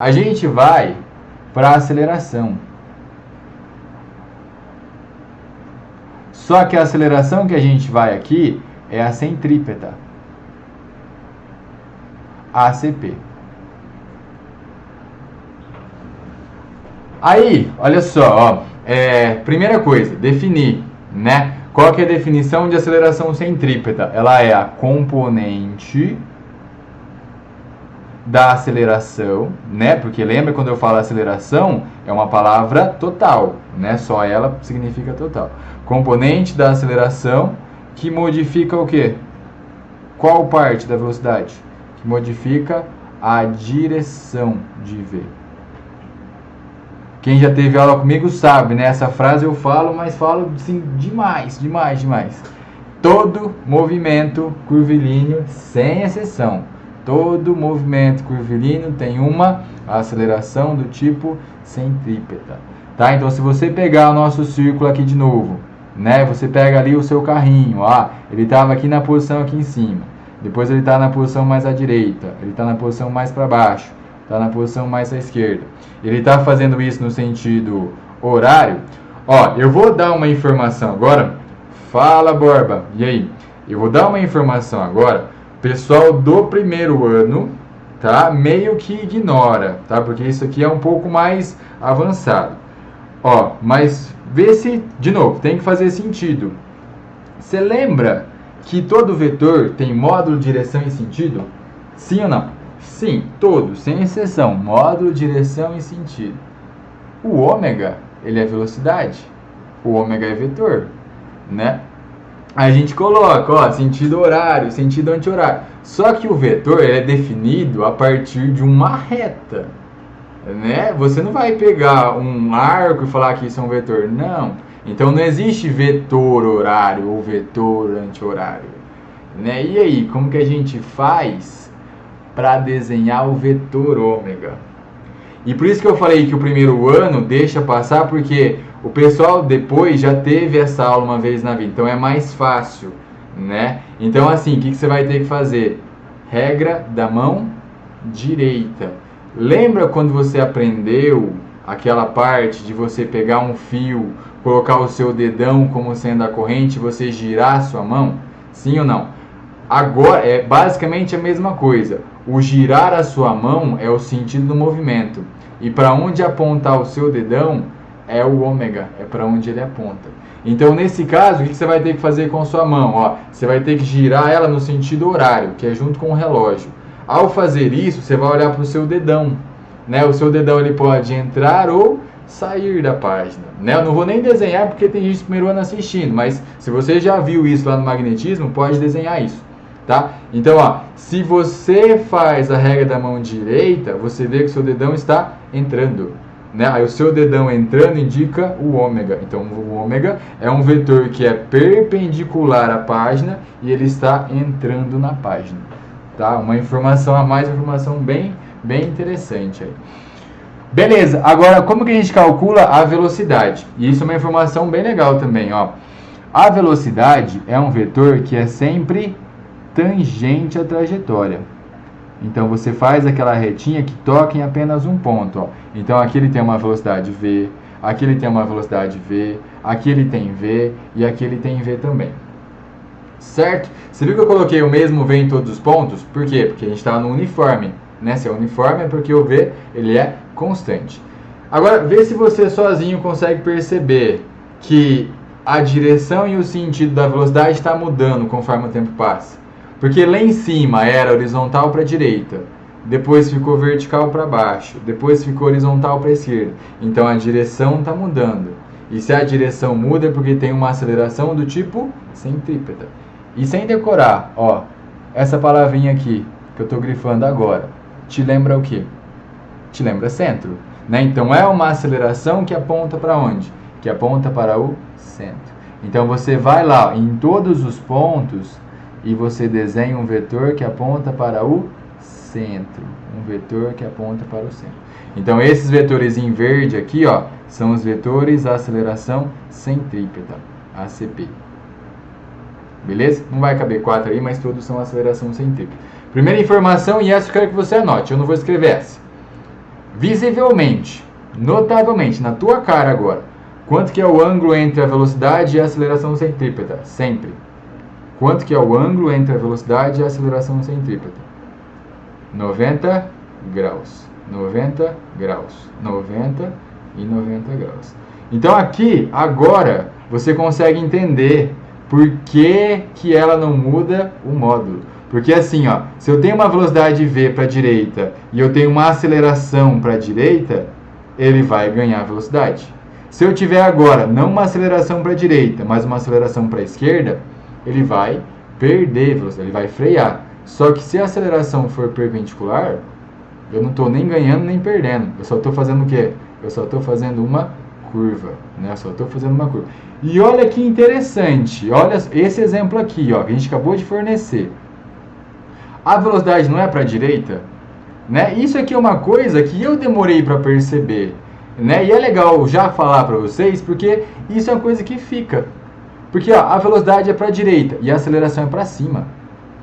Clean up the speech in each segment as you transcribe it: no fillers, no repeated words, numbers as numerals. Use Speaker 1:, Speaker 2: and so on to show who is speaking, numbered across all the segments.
Speaker 1: A gente vai para a aceleração. Só que a aceleração que a gente vai aqui é a centrípeta, ACP. Aí, olha só, primeira coisa, definir, né? Qual que é a definição de aceleração centrípeta? Ela é a componente da aceleração, né? Porque lembra quando eu falo aceleração, é uma palavra total, né? Só ela significa total. Componente da aceleração que modifica o quê? Qual parte da velocidade? Que modifica a direção de V. Quem já teve aula comigo sabe, né? Essa frase eu falo, mas falo assim, demais. Todo movimento curvilíneo, sem exceção, todo movimento curvilíneo tem uma aceleração do tipo centrípeta. Tá? Então, se você pegar o nosso círculo aqui de novo, né? Você pega ali o seu carrinho, ele estava aqui na posição aqui em cima. Depois ele está na posição mais à direita, ele está na posição mais para baixo, está na posição mais à esquerda. Ele está fazendo isso no sentido horário. Eu vou dar uma informação agora. Fala, Borba. E aí? Eu vou dar uma informação agora. Pessoal do primeiro ano, tá? Meio que ignora, tá? Porque isso aqui é um pouco mais avançado. Mas vê se, de novo, tem que fazer sentido. Você lembra que todo vetor tem módulo, direção e sentido? Sim ou não? Sim, todos, sem exceção, módulo, direção e sentido. O ômega, ele é velocidade. O ômega é vetor, né? A gente coloca, sentido horário, sentido anti-horário. Só que o vetor é definido a partir de uma reta, né? Você não vai pegar um arco e falar que isso é um vetor, não. Então não existe vetor horário ou vetor anti-horário, né? E aí, como que a gente faz para desenhar o vetor ômega? E por isso que eu falei que o primeiro ano deixa passar, porque o pessoal depois já teve essa aula uma vez na vida, então é mais fácil, né? Então assim, o que você vai ter que fazer? Regra da mão direita. Lembra quando você aprendeu aquela parte de você pegar um fio, colocar o seu dedão como sendo a corrente e você girar a sua mão? Sim ou não? Agora é basicamente a mesma coisa. O girar a sua mão é o sentido do movimento. E para onde apontar o seu dedão é o ômega, é para onde ele aponta. Então, nesse caso, o que você vai ter que fazer com a sua mão? Você vai ter que girar ela no sentido horário, que é junto com o relógio. Ao fazer isso, você vai olhar para o seu dedão, né? O seu dedão ele pode entrar ou sair da página, né? Eu não vou nem desenhar porque tem gente do primeiro ano assistindo, mas se você já viu isso lá no magnetismo, pode desenhar isso, tá? Então, se você faz a regra da mão direita, você vê que o seu dedão está entrando, né? Aí o seu dedão entrando indica o ômega. Então o ômega é um vetor que é perpendicular à página e ele está entrando na página, tá? Uma informação a mais, uma informação bem interessante aí. Beleza, agora como que a gente calcula a velocidade? E isso é uma informação bem legal também, A velocidade é um vetor que é sempre tangente à trajetória. Então você faz aquela retinha que toca em apenas um ponto. Então aqui ele tem uma velocidade V, aqui ele tem uma velocidade V, aqui ele tem V e aqui ele tem V também. Certo? Você viu que eu coloquei o mesmo V em todos os pontos? Por quê? Porque a gente está no uniforme, né? Se é uniforme é porque o V ele é constante. Agora vê se você sozinho consegue perceber que a direção e o sentido da velocidade está mudando conforme o tempo passa. Porque lá em cima era horizontal para a direita, depois ficou vertical para baixo, depois ficou horizontal para a esquerda. Então a direção está mudando. E se a direção muda é porque tem uma aceleração do tipo centrípeta. E sem decorar, essa palavrinha aqui que eu estou grifando agora, te lembra o quê? Te lembra centro, né? Então é uma aceleração que aponta para onde? Que aponta para o centro. Então você vai lá em todos os pontos e você desenha um vetor que aponta para o centro. Um vetor que aponta para o centro. Então, esses vetores em verde aqui, são os vetores da aceleração centrípeta, ACP. Beleza? Não vai caber 4 aí, mas todos são aceleração centrípeta. Primeira informação, e essa eu quero que você anote. Eu não vou escrever essa. visivelmente, notavelmente, na tua cara agora, quanto que é o ângulo entre a velocidade e a aceleração centrípeta? Sempre. Quanto que é o ângulo entre a velocidade e a aceleração centrípeta? 90 graus. 90 graus. 90 e 90 graus. Então aqui, agora, você consegue entender por que ela não muda o módulo. Porque assim, ó, se eu tenho uma velocidade v para a direita e eu tenho uma aceleração para a direita, ele vai ganhar velocidade. Se eu tiver agora não uma aceleração para a direita, mas uma aceleração para a esquerda, ele vai perder velocidade, ele vai frear. Só que se a aceleração for perpendicular, eu não estou nem ganhando nem perdendo. Eu só estou fazendo o quê? Eu só estou fazendo uma curva, né? Eu só estou fazendo uma curva. E olha que interessante, olha esse exemplo aqui, ó, que a gente acabou de fornecer. A velocidade não é para a direita, né? Isso aqui é uma coisa que eu demorei para perceber, né? E é legal já falar para vocês, porque isso é uma coisa que fica. Porque ó, a velocidade é para a direita e a aceleração é para cima.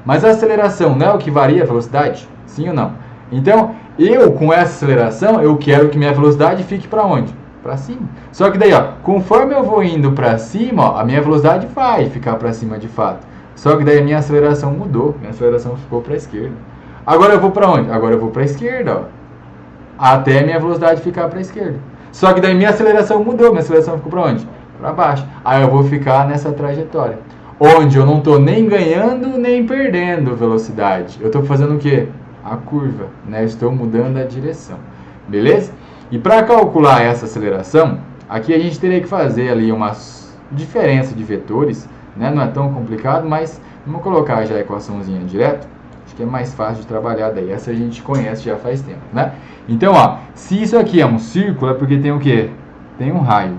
Speaker 1: Mas a aceleração não é o que varia a velocidade? Sim ou não? Então, eu com essa aceleração, eu quero que minha velocidade fique para onde? Para cima. Só que daí, ó, conforme eu vou indo para cima, ó, a minha velocidade vai ficar para cima de fato. Só que daí a minha aceleração mudou, minha aceleração ficou para a esquerda. Agora eu vou para onde? Agora eu vou para a esquerda, ó, até a minha velocidade ficar para a esquerda. Só que daí minha aceleração mudou, minha aceleração ficou para onde? Para baixo. Aí eu vou ficar nessa trajetória, onde eu não estou nem ganhando nem perdendo velocidade. Eu estou fazendo o quê? A curva, né? Estou mudando a direção. Beleza? E para calcular essa aceleração, aqui a gente teria que fazer ali uma diferença de vetores, né? Não é tão complicado, mas vamos colocar já a equaçãozinha direto. Acho que é mais fácil de trabalhar daí. Essa a gente conhece já faz tempo, né? Então, ó, se isso aqui é um círculo, é porque tem o quê? Tem um raio,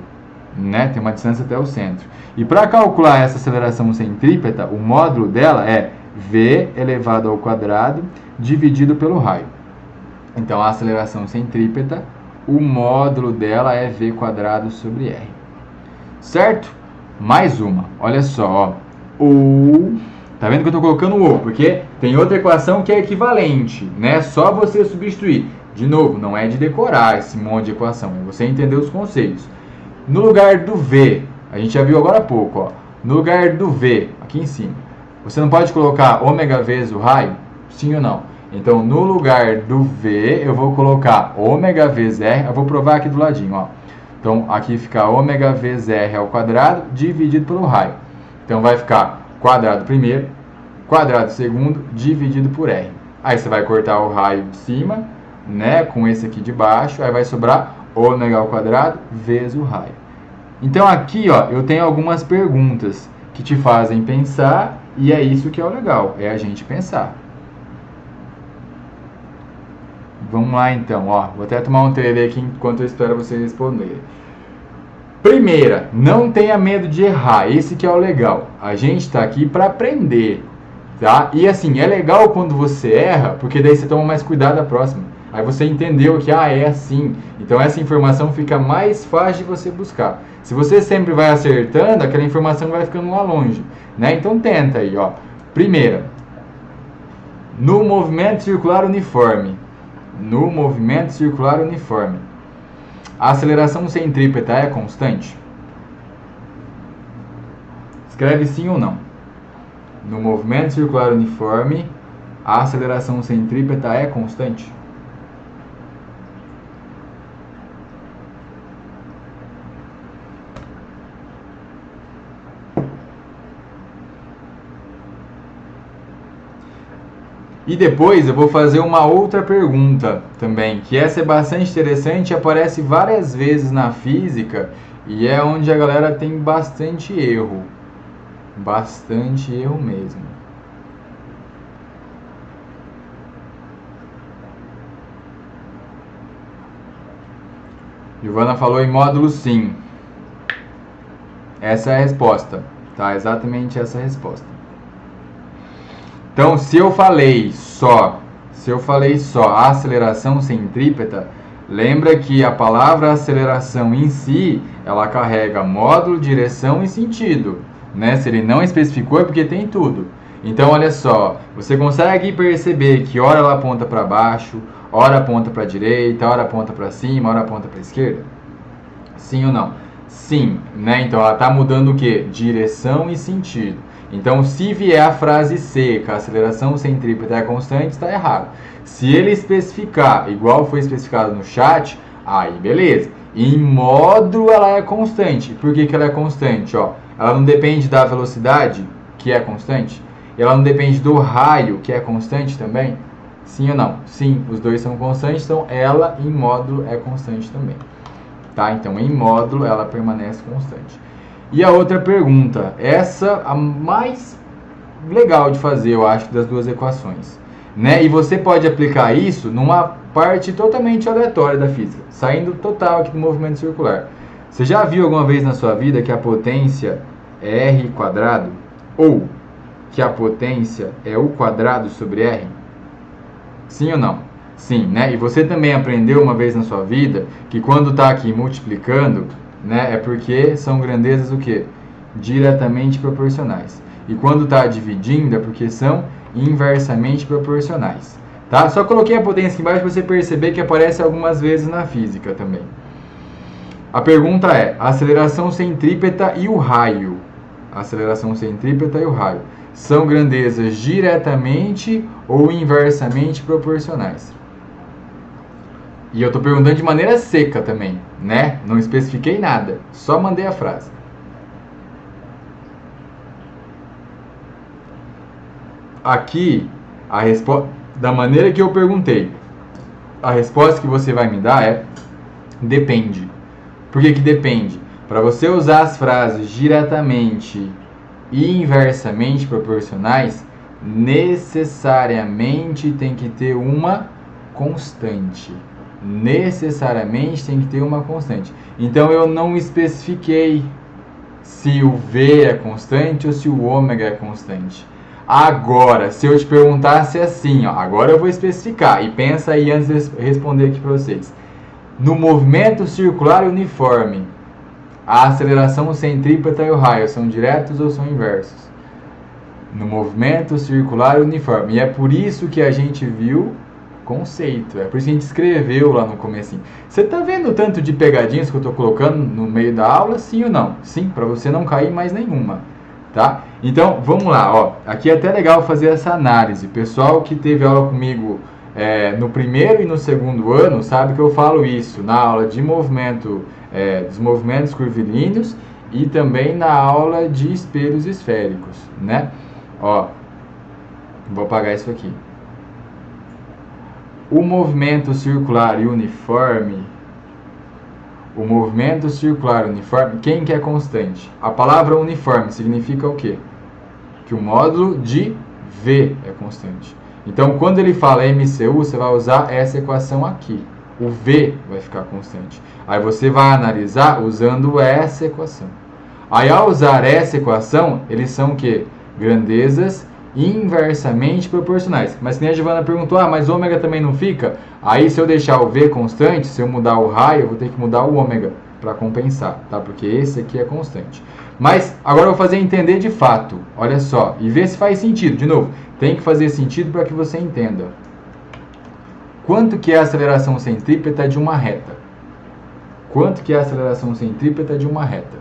Speaker 1: né? Tem uma distância até o centro. E para calcular essa aceleração centrípeta, o módulo dela é v elevado ao quadrado dividido pelo raio. Então, a aceleração centrípeta, o módulo dela é v quadrado sobre r. Certo? Mais uma. Olha só, ó. Tá vendo que eu estou colocando o porque tem outra equação que é equivalente, né? Só você substituir. De novo, não é de decorar esse monte de equação, é você entender os conceitos. No lugar do v, a gente já viu agora há pouco, ó. No lugar do v, aqui em cima, você não pode colocar ômega vezes o raio? Sim ou não? Então, no lugar do v, eu vou colocar ômega vezes r. Eu vou provar aqui do ladinho, ó. Então, aqui fica ômega vezes r ao quadrado dividido pelo raio. Então, vai ficar quadrado primeiro, quadrado segundo, dividido por r. Aí, você vai cortar o raio de cima, né, com esse aqui de baixo. Aí, vai sobrar ômega ao quadrado vezes o raio. Então, aqui, ó, eu tenho algumas perguntas que te fazem pensar. E é isso que é o legal, é a gente pensar. Vamos lá então, ó. Vou até tomar um tererê aqui enquanto eu espero vocês responderem. Primeira, não tenha medo de errar. Esse que é o legal. A gente está aqui para aprender, tá? E assim, é legal quando você erra, porque daí você toma mais cuidado da próxima. Aí você entendeu que, é assim. Então essa informação fica mais fácil de você buscar. Se você sempre vai acertando, aquela informação vai ficando lá longe, né? Então tenta aí, ó. Primeira, no movimento circular uniforme. No movimento circular uniforme, a aceleração centrípeta é constante? Escreve sim ou não. No movimento circular uniforme, a aceleração centrípeta é constante? E depois eu vou fazer uma outra pergunta também, que essa é bastante interessante, aparece várias vezes na física e é onde a galera tem bastante erro. Bastante erro mesmo. Giovana falou em módulo sim. Essa é a resposta, tá? Exatamente essa é a resposta. Então, se eu falei só a aceleração centrípeta, lembra que a palavra aceleração em si, ela carrega módulo, direção e sentido, né? Se ele não especificou é porque tem tudo. Então, olha só, você consegue perceber que hora ela aponta para baixo, hora aponta para a direita, hora aponta para cima, hora aponta para a esquerda? Sim ou não? Sim, né? Então ela está mudando o quê? Direção e sentido. Então, se vier a frase seca, a aceleração centrípeta é constante, está errado. Se ele especificar, igual foi especificado no chat, aí beleza. Em módulo ela é constante. Por que ela é constante? Ó, ela não depende da velocidade, que é constante. Ela não depende do raio, que é constante também. Sim ou não? Sim, os dois são constantes, então ela em módulo é constante também. Tá? Então, em módulo, ela permanece constante. E a outra pergunta, essa a mais legal de fazer, eu acho, das duas equações. Né? E você pode aplicar isso numa parte totalmente aleatória da física, saindo total aqui do movimento circular. Você já viu alguma vez na sua vida que a potência é r quadrado? Ou que a potência é u quadrado sobre r? Sim ou não? Sim, né? E você também aprendeu uma vez na sua vida que quando está aqui multiplicando, né, é porque são grandezas o quê? Diretamente proporcionais. E quando está dividindo é porque são inversamente proporcionais. Tá? Só coloquei a potência aqui embaixo para você perceber que aparece algumas vezes na física também. A pergunta é, a aceleração centrípeta e o raio. A aceleração centrípeta e o raio são grandezas diretamente ou inversamente proporcionais? E eu estou perguntando de maneira seca também, né? Não especifiquei nada, só mandei a frase. Aqui, a resposta, da maneira que eu perguntei, a resposta que você vai me dar é depende. Por que depende? Para você usar as frases diretamente e inversamente proporcionais, necessariamente tem que ter uma constante. Necessariamente tem que ter uma constante. Então eu não especifiquei se o V é constante ou se o ômega é constante. Agora, se eu te perguntasse assim, ó, agora eu vou especificar e pensa aí antes de responder aqui para vocês. No movimento circular uniforme, a aceleração centrípeta e o raio são diretos ou são inversos? No movimento circular uniforme. E é por isso que a gente viu conceito. É por isso que a gente escreveu lá no comecinho. Você está vendo o tanto de pegadinhas que eu estou colocando no meio da aula? Sim ou não? Sim, para você não cair mais nenhuma. Tá? Então, vamos lá. Ó. Aqui é até legal fazer essa análise. Pessoal que teve aula comigo no primeiro e no segundo ano, sabe que eu falo isso na aula de movimento, dos movimentos curvilíneos e também na aula de espelhos esféricos, né? Ó, vou apagar isso aqui. O movimento circular e uniforme, quem que é constante? A palavra uniforme significa o quê? Que o módulo de V é constante. Então, quando ele fala MCU, você vai usar essa equação aqui. O V vai ficar constante. Aí você vai analisar usando essa equação. Aí, ao usar essa equação, eles são o quê? Grandezas inversamente proporcionais. Mas que a Giovana perguntou, mas ômega também não fica? Aí, se eu deixar o V constante, se eu mudar o raio, eu vou ter que mudar o ômega para compensar, tá? Porque esse aqui é constante. Mas agora eu vou fazer entender de fato. Olha só, e ver se faz sentido. De novo, tem que fazer sentido para que você entenda. Quanto que é a aceleração centrípeta de uma reta? Quanto que é a aceleração centrípeta de uma reta?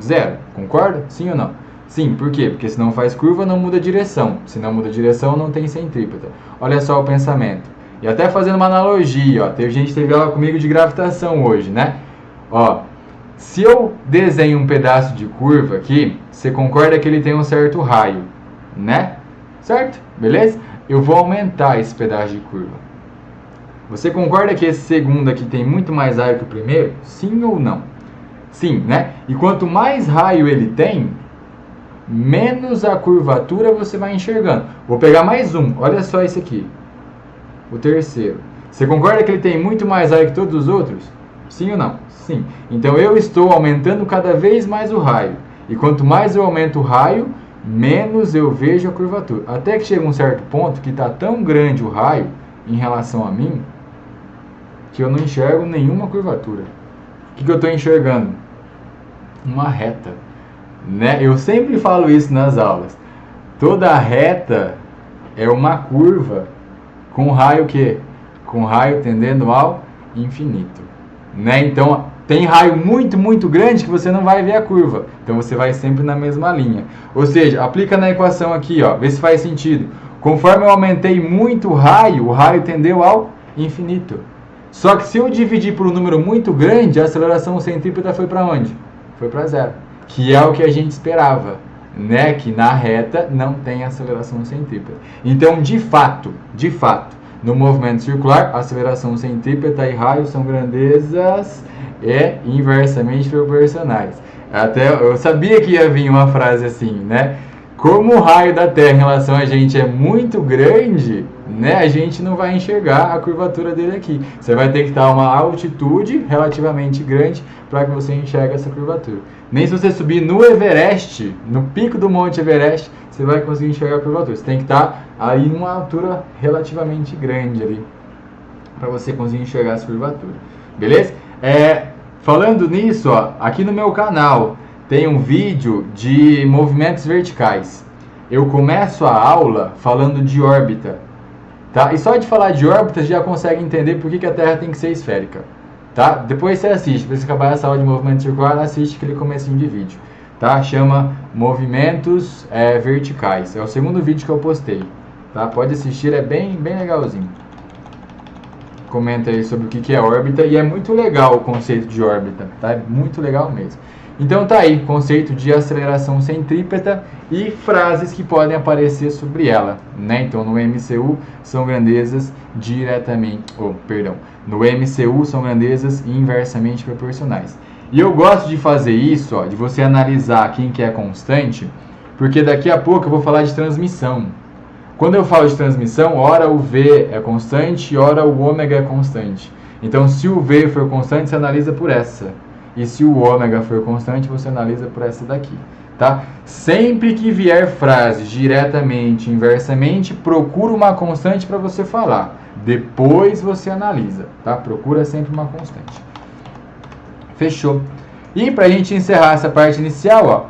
Speaker 1: 0, concorda? Sim ou não? Sim, por quê? Porque se não faz curva, não muda a direção. Se não muda a direção, não tem centrípeta. Olha só o pensamento. E até fazendo uma analogia, ó, teve gente que teve aula comigo de gravitação hoje, né? Ó, se eu desenho um pedaço de curva aqui, você concorda que ele tem um certo raio, né? Certo? Beleza? Eu vou aumentar esse pedaço de curva. Você concorda que esse segundo aqui tem muito mais raio que o primeiro? Sim ou não? Sim, né? E quanto mais raio ele tem, menos a curvatura você vai enxergando. Vou pegar mais um. Olha só esse aqui. O terceiro. Você concorda que ele tem muito mais raio que todos os outros? Sim ou não? Sim. Então eu estou aumentando cada vez mais o raio. E quanto mais eu aumento o raio, menos eu vejo a curvatura. Até que chega um certo ponto que está tão grande o raio em relação a mim, que eu não enxergo nenhuma curvatura. O que eu estou enxergando? Uma reta. Né? Eu sempre falo isso nas aulas. Toda reta é uma curva com raio o quê? Com raio tendendo ao infinito, né? Então, tem raio muito, muito grande que você não vai ver a curva. Então, você vai sempre na mesma linha. Ou seja, aplica na equação aqui, ó, vê se faz sentido. Conforme eu aumentei muito o raio tendeu ao infinito. Só que se eu dividir por um número muito grande, a aceleração centrípeta foi para onde? Foi para zero. Que é o que a gente esperava, né? Que na reta não tem aceleração centrípeta. Então, de fato, no movimento circular, aceleração centrípeta e raio são grandezas inversamente proporcionais. Até eu sabia que ia vir uma frase assim, né? Como o raio da Terra em relação a gente é muito grande, né, a gente não vai enxergar a curvatura dele aqui. Você vai ter que estar a uma altitude relativamente grande para que você enxergue essa curvatura. Nem se você subir no Everest, no pico do Monte Everest, você vai conseguir enxergar a curvatura. Você tem que estar aí em uma altura relativamente grande ali para você conseguir enxergar essa curvatura. Beleza? Falando nisso, ó, aqui no meu canal tem um vídeo de movimentos verticais. Eu começo a aula falando de órbita, tá? E só de falar de órbita já consegue entender por que a Terra tem que ser esférica, tá? Depois você assiste, para você acabar essa aula de movimento circular, assiste aquele comecinho de vídeo, tá? Chama movimentos verticais. É o segundo vídeo que eu postei, tá? Pode assistir, é bem legalzinho. Comenta aí sobre o que é órbita e é muito legal o conceito de órbita, tá? É muito legal mesmo. Então tá aí, conceito de aceleração centrípeta e frases que podem aparecer sobre ela, né? Então no MCU são grandezas no MCU são grandezas inversamente proporcionais. E eu gosto de fazer isso, ó, de você analisar quem que é constante, porque daqui a pouco eu vou falar de transmissão. Quando eu falo de transmissão, ora o V é constante, ora o ômega é constante. Então se o V for constante, você analisa por essa. E se o ômega for constante, você analisa por essa daqui, tá? Sempre que vier frases diretamente, inversamente, procura uma constante para você falar. Depois você analisa, tá? Procura sempre uma constante. Fechou. E para a gente encerrar essa parte inicial, ó,